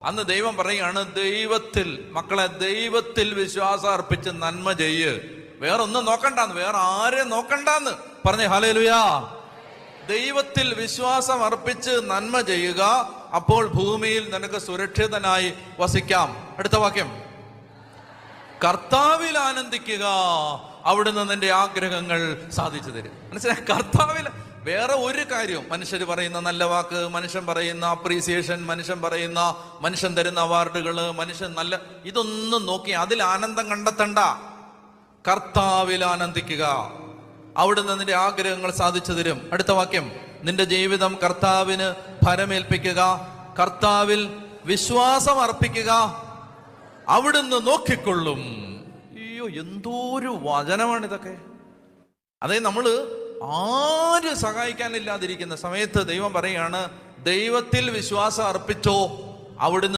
അന്ന് ദൈവം പറയുകയാണ്, ദൈവത്തിൽ മക്കളെ, ദൈവത്തിൽ വിശ്വാസം അർപ്പിച്ച് നന്മ ചെയ്യ്, വേറൊന്നും നോക്കണ്ടാന്ന്, വേറെ ആരെ നോക്കണ്ടാന്ന് പറഞ്ഞേ. ഹല്ലേലൂയാ. ദൈവത്തിൽ വിശ്വാസം അർപ്പിച്ച് നന്മ ചെയ്യുക, അപ്പോൾ ഭൂമിയിൽ നിനക്ക് സുരക്ഷിതനായി വസിക്കാം. അടുത്ത വാക്യം, കർത്താവിൽ ആനന്ദിക്കുക, അവിടുന്ന് നിന്റെ ആഗ്രഹങ്ങൾ സാധിച്ചു തരും. മനസ്സിലായി? കർത്താവിൽ. വേറെ ഒരു കാര്യവും, മനുഷ്യർ പറയുന്ന നല്ല വാക്ക്, മനുഷ്യൻ പറയുന്ന അപ്രീസിയേഷൻ, മനുഷ്യൻ തരുന്ന അവാർഡുകള്, മനുഷ്യൻ നല്ല, ഇതൊന്നും നോക്കി അതിൽ ആനന്ദം കണ്ടെത്തണ്ട. കർത്താവിൽ ആനന്ദിക്കുക, അവിടുന്ന് നിന്റെ ആഗ്രഹങ്ങൾ സാധിച്ചു തരും. അടുത്ത വാക്യം, നിന്റെ ജീവിതം കർത്താവിന് ഫലമേൽപ്പിക്കുക, കർത്താവിൽ വിശ്വാസം അർപ്പിക്കുക, അവിടുന്ന് നോക്കിക്കൊള്ളും. അയ്യോ, എന്തോരു വചനമാണിതൊക്കെ. അതായത് നമ്മള് ആര് സഹായിക്കാനില്ലാതിരിക്കുന്ന സമയത്ത് ദൈവം പറയാണ്, ദൈവത്തിൽ വിശ്വാസം അർപ്പിച്ചോ, അവിടുന്ന്